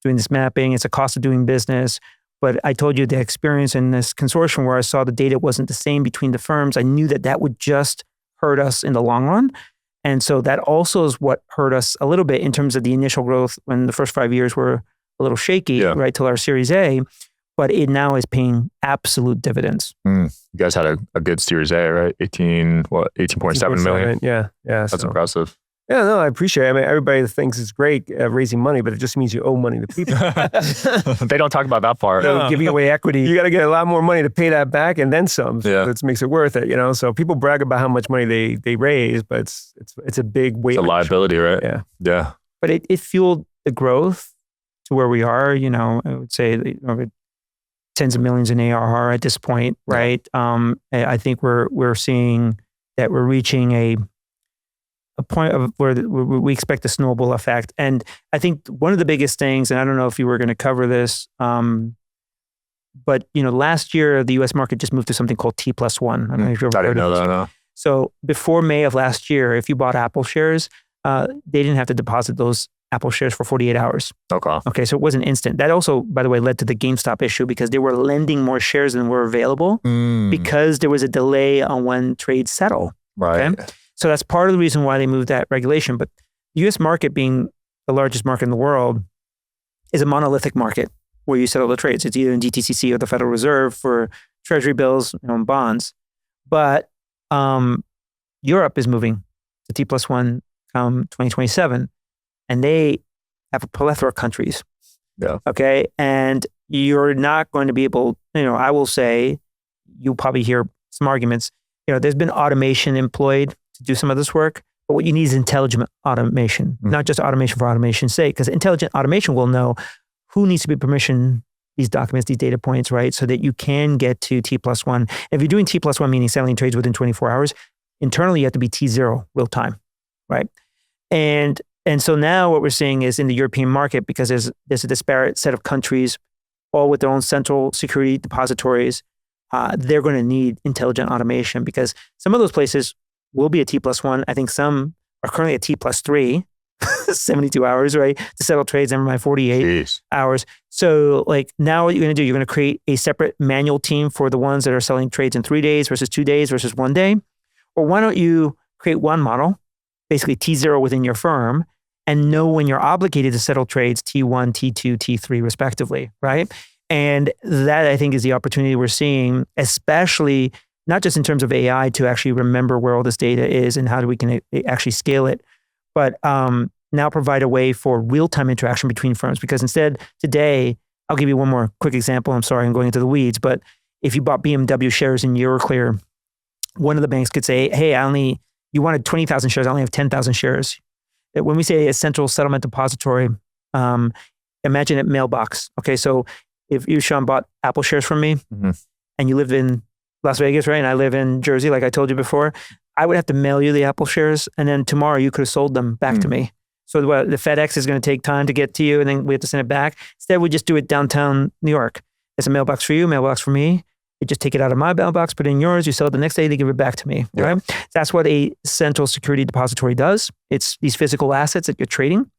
Speaker 2: doing this mapping. It's a cost of doing business. But I told you the experience in this consortium where I saw the data wasn't the same between the firms. I knew that would just hurt us in the long run. And so that also is what hurt us a little bit in terms of the initial growth when the first 5 years were a little shaky, right, till our Series A. But it now is paying absolute dividends.
Speaker 3: You guys had a good Series A, right? 18.7 million.
Speaker 1: Yeah.
Speaker 3: That's impressive.
Speaker 1: Yeah, no, I appreciate it. I mean, everybody thinks it's great raising money, but it just means you owe money to people.
Speaker 3: They don't talk about that part.
Speaker 1: No, giving away equity. You got to get a lot more money to pay that back and then some. So that makes it worth it, So people brag about how much money they raise, but it's a big weight.
Speaker 3: It's a liability, right?
Speaker 1: Yeah.
Speaker 2: But it fueled the growth to where we are, I would say tens of millions in ARR at this point, right? I think we're seeing that we're reaching a point of where we expect a snowball effect. And I think one of the biggest things, and I don't know if you were going to cover this, but last year the US market just moved to something called T+1. I don't know if you've ever heard of it. No. So before May of last year, if you bought Apple shares, they didn't have to deposit those Apple shares for 48 hours. Okay, so it wasn't instant. That also, by the way, led to the GameStop issue because they were lending more shares than were available because there was a delay on when trades settle.
Speaker 3: Right.
Speaker 2: Okay? So that's part of the reason why they moved that regulation. But the US market, being the largest market in the world, is a monolithic market where you settle the trades. It's either in DTCC or the Federal Reserve for treasury bills and bonds. But Europe is moving to T+1 come 2027, and they have a plethora of countries.
Speaker 3: Yeah.
Speaker 2: Okay. And you're not going to be able, I will say, you'll probably hear some arguments. There's been automation employed to do some of this work, but what you need is intelligent automation, not just automation for automation's sake, because intelligent automation will know who needs to be permission these documents, these data points, right? So that you can get to T+1. If you're doing T+1, meaning settling trades within 24 hours, internally you have to be T0 real time, right? And so now what we're seeing is in the European market, because there's a disparate set of countries, all with their own central security depositories, they're going to need intelligent automation because some of those places will be a T+1. I think some are currently a T+3, 72 hours, right? To settle trades, never mind 48 hours. So now what you're going to do, you're going to create a separate manual team for the ones that are selling trades in 3 days versus 2 days versus 1 day. Or why don't you create one model, basically T0 within your firm, and know when you're obligated to settle trades T1, T2, T3 respectively, right? And that I think is the opportunity we're seeing, especially not just in terms of AI to actually remember where all this data is and how we can actually scale it, but now provide a way for real-time interaction between firms. Because instead, today, I'll give you one more quick example. I'm sorry, I'm going into the weeds, but if you bought BMW shares in Euroclear, one of the banks could say, hey, you wanted 20,000 shares, I only have 10,000 shares. When we say a central settlement depository, imagine it mailbox. Okay, so if you, Sean, bought Apple shares from me and you live in Las Vegas, right? And I live in Jersey, like I told you before, I would have to mail you the Apple shares. And then tomorrow you could have sold them back to me. So the FedEx is going to take time to get to you and then we have to send it back. Instead, we just do it downtown New York. It's a mailbox for you, mailbox for me. You just take it out of my mailbox, put it in yours. You sell it the next day, they give it back to me, right? That's what a central security depository does. It's these physical assets that you're trading.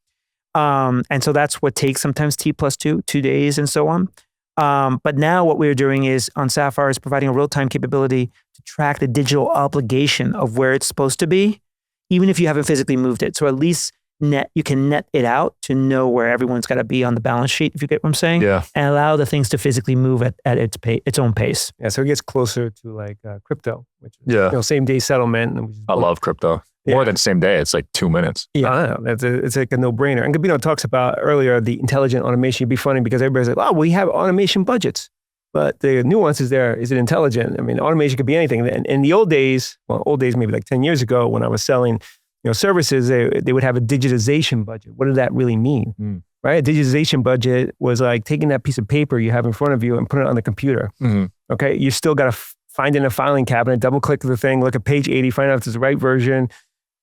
Speaker 2: And so that's what takes sometimes T+2, 2 days and so on. But now what we're doing is on Saphyre is providing a real-time capability to track the digital obligation of where it's supposed to be, even if you haven't physically moved it. So at least you can net it out to know where everyone's got to be on the balance sheet, if you get what I'm saying, and allow the things to physically move at its own pace.
Speaker 1: Yeah, so it gets closer to crypto, which is same day settlement.
Speaker 3: I love crypto. More than same day, it's like 2 minutes.
Speaker 1: Yeah, it's like a no-brainer. And Gabino talks about earlier the intelligent automation. It'd be funny because everybody's like, oh, we have automation budgets. But the nuance is there, is it intelligent? I mean, automation could be anything. And in the old days maybe like 10 years ago when I was selling services, they would have a digitization budget. What did that really mean? right? A digitization budget was like taking that piece of paper you have in front of you and putting it on the computer. Okay, you still got to find in a filing cabinet, double click the thing, look at page 80, find out if it's the right version.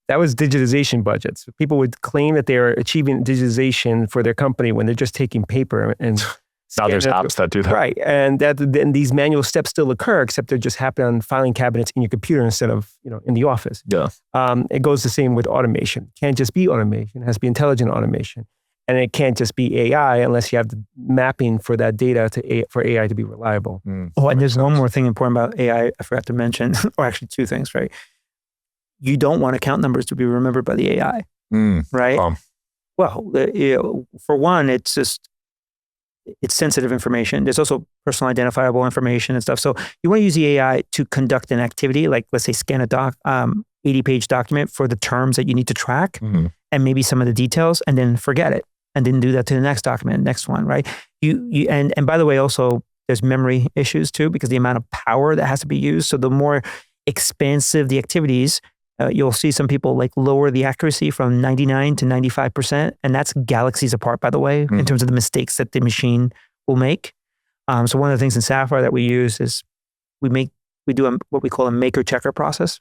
Speaker 1: That was digitization budgets. People would claim that they are achieving digitization for their company when they're just taking paper and
Speaker 3: Now there's apps that do that.
Speaker 1: Right. And then these manual steps still occur, except they're just happening on filing cabinets in your computer instead of, in the office.
Speaker 3: Yeah.
Speaker 1: It goes the same with automation. It can't just be automation. It has to be intelligent automation. And it can't just be AI unless you have the mapping for that data for AI to be reliable.
Speaker 2: Oh, and there's one more thing important about AI I forgot to mention, or actually two things, right? You don't want account numbers to be remembered by the AI, right? Well, for one, it's sensitive information. There's also personal identifiable information and stuff. So you want to use the AI to conduct an activity, like let's say scan a 80-page document for the terms that you need to track and maybe some of the details, and then forget it, and then do that to the next document, next one, right? And by the way, also there's memory issues too, because the amount of power that has to be used. So the more expansive the activities, you'll see some people like lower the accuracy from 99 to 95%. And that's galaxies apart, by the way, in terms of the mistakes that the machine will make. So one of the things in Saphyre that we use is we do what we call a maker-checker process.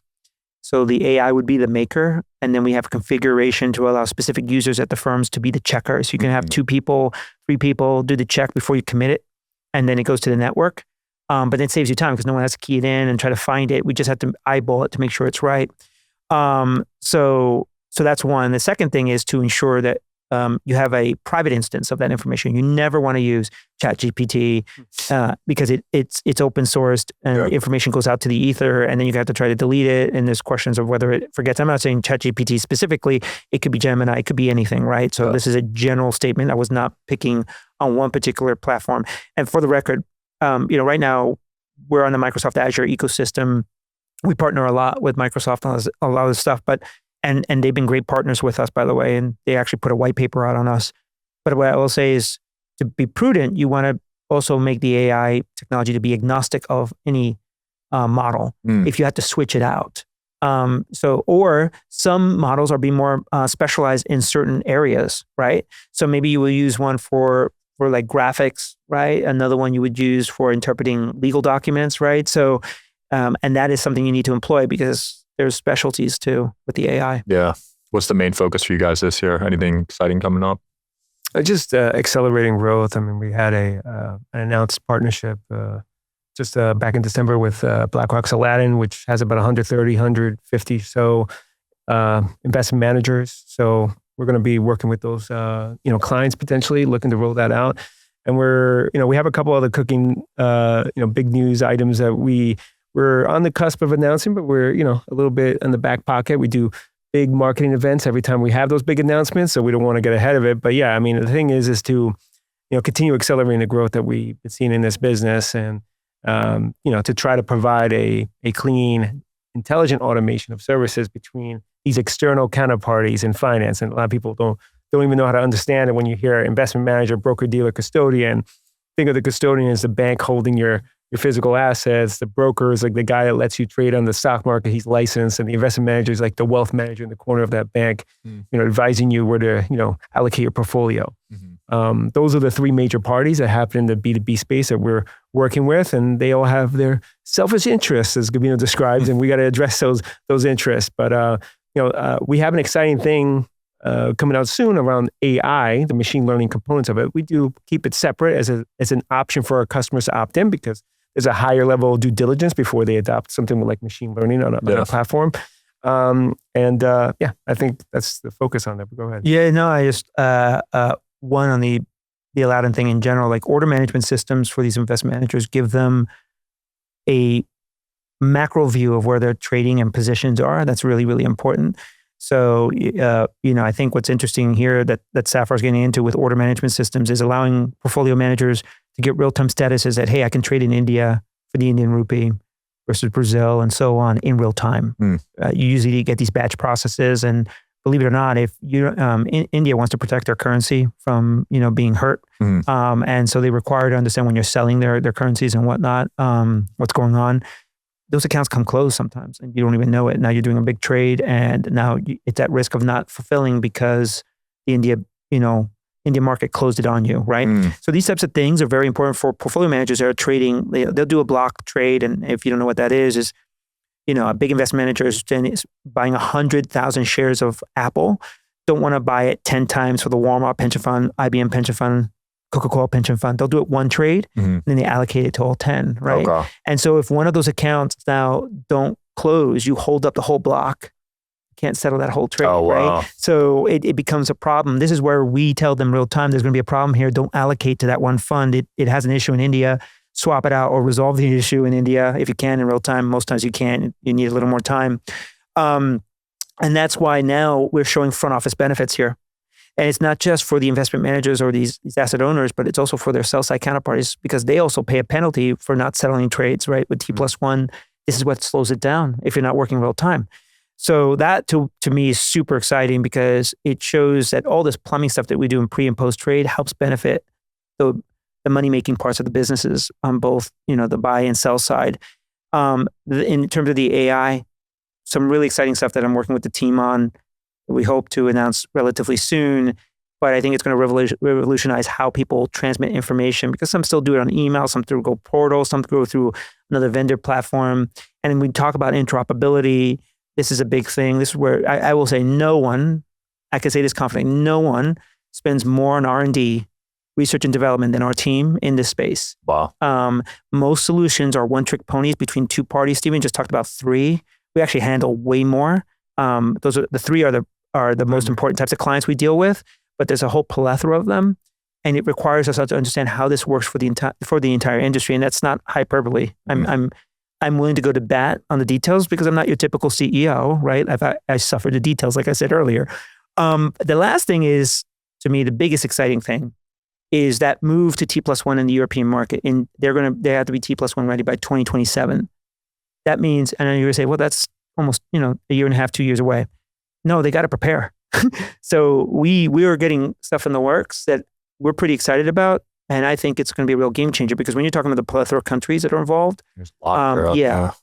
Speaker 2: So the AI would be the maker, and then we have configuration to allow specific users at the firms to be the checker. So you can have 2 people, 3 people do the check before you commit it, and then it goes to the network. But it saves you time because no one has to key it in and try to find it. We just have to eyeball it to make sure it's right. So that's one. The second thing is to ensure that you have a private instance of that information. You never want to use ChatGPT because it's open sourced and information goes out to the ether, and then you have to try to delete it. And there's questions of whether it forgets. I'm not saying ChatGPT specifically. It could be Gemini. It could be anything, right? So this is a general statement. I was not picking on one particular platform. And for the record, right now we're on the Microsoft Azure ecosystem. We partner a lot with Microsoft on a lot of this stuff, and they've been great partners with us, by the way, and they actually put a white paper out on us. But what I will say is, to be prudent, you want to also make the AI technology to be agnostic of any model if you have to switch it out. Or some models are being more specialized in certain areas, right? So maybe you will use one for like graphics, right? Another one you would use for interpreting legal documents, right? So, and that is something you need to employ because there's specialties too with the AI.
Speaker 3: Yeah. What's the main focus for you guys this year? Anything exciting coming up?
Speaker 1: Just accelerating growth. I mean, we had an announced partnership just back in December with BlackRock's Aladdin, which has about 150 so investment managers. So we're going to be working with those clients potentially, looking to roll that out. And we have a couple other cooking big news items that we're on the cusp of announcing, but we're a little bit in the back pocket. We do big marketing events every time we have those big announcements, so we don't want to get ahead of it. But yeah, I mean, the thing is to continue accelerating the growth that we've been seeing in this business, and to try to provide a clean, intelligent automation of services between these external counterparties in finance. And a lot of people don't even know how to understand it. When you hear investment manager, broker, dealer, custodian, think of the custodian as the bank holding your physical assets. The broker is like the guy that lets you trade on the stock market. He's licensed. And the investment manager is like the wealth manager in the corner of that bank, advising you where to, allocate your portfolio. Those are the 3 major parties that happen in the B2B space that we're working with. And they all have their selfish interests, as Gabino describes, and we got to address those interests. But, we have an exciting thing coming out soon around AI, the machine learning components of it. We do keep it separate as an option for our customers to opt in, because there's a higher level of due diligence before they adopt something like machine learning on a platform. I think that's the focus on that. But go ahead.
Speaker 2: Yeah, no, I just, one on the Aladdin thing in general, like order management systems for these investment managers give them a macro view of where their trading and positions are. That's really, really important. So, I think what's interesting here that Saphyre is getting into with order management systems is allowing portfolio managers to get real-time statuses that, hey, I can trade in India for the Indian rupee versus Brazil and so on in real time. You usually get these batch processes, and believe it or not, if India wants to protect their currency from being hurt, and so they require to understand when you're selling their currencies and whatnot, what's going on. Those accounts come closed sometimes and you don't even know it. Now you're doing a big trade and now it's at risk of not fulfilling because the India, Indian market closed it on you, right? So these types of things are very important for portfolio managers that are trading. They'll do a block trade. And if you don't know what that is, a big investment manager is buying 100,000 shares of Apple. Don't want to buy it 10 times for the Walmart pension fund, IBM pension fund, Coca-Cola pension fund. They'll do it one trade and then they allocate it to all 10, right?
Speaker 3: Okay.
Speaker 2: And so if one of those accounts now don't close, you hold up the whole block. Can't settle that whole trade, right? So it becomes a problem. This is where we tell them real time, there's going to be a problem here. Don't allocate to that one fund. It has an issue in India. Swap it out or resolve the issue in India if you can in real time. Most times you can't. You need a little more time. And that's why now we're showing front office benefits here. And it's not just for the investment managers or these asset owners, but it's also for their sell side counterparties because they also pay a penalty for not settling trades, right? With T+1, this is what slows it down if you're not working real time. So that to me is super exciting because it shows that all this plumbing stuff that we do in pre and post trade helps benefit the money-making parts of the businesses on both, the buy and sell side. In terms of the AI, some really exciting stuff that I'm working with the team on. We hope to announce relatively soon, but I think it's going to revolutionize how people transmit information because some still do it on email, some through Go Portal, some go through another vendor platform. And then we talk about interoperability. This is a big thing. This is where I will say I can say this confidently, no one spends more on R&D, research and development than our team in this space.
Speaker 3: Wow.
Speaker 2: Most solutions are one-trick ponies between two parties. Steven just talked about 3. We actually handle way more. Those are the 3 are the most important types of clients we deal with, but there's a whole plethora of them. And it requires us to understand how this works for the entire industry. And that's not hyperbole. I'm willing to go to bat on the details because I'm not your typical CEO, right? I suffer the details, like I said earlier. The last thing is, to me, the biggest exciting thing is that move to T+1 in the European market. And they have to be T+1 ready by 2027. That means, and you're going to say, well, that's almost, a year and a half, 2 years away. No, they got to prepare. So we are getting stuff in the works that we're pretty excited about. And I think it's going to be a real game changer because when you're talking about the plethora of countries that are involved,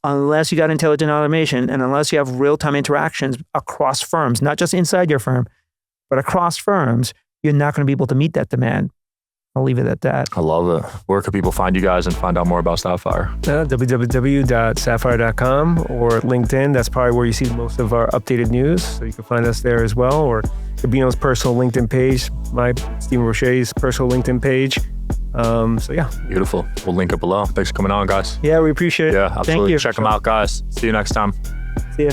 Speaker 2: unless you got intelligent automation and unless you have real-time interactions across firms, not just inside your firm, but across firms, you're not going to be able to meet that demand. I'll leave it at that.
Speaker 3: I love it. Where can people find you guys and find out more about Saphyre?
Speaker 1: www.saphyre.com or LinkedIn. That's probably where you see most of our updated news. So you can find us there as well. Or Gabino's personal LinkedIn page, my Stephen Roche's personal LinkedIn page. So yeah.
Speaker 3: Beautiful. We'll link it below. Thanks for coming on, guys.
Speaker 2: Yeah, we appreciate it.
Speaker 3: Yeah, absolutely.
Speaker 2: Thank you.
Speaker 3: Check them out, guys. See you next time.
Speaker 2: See ya.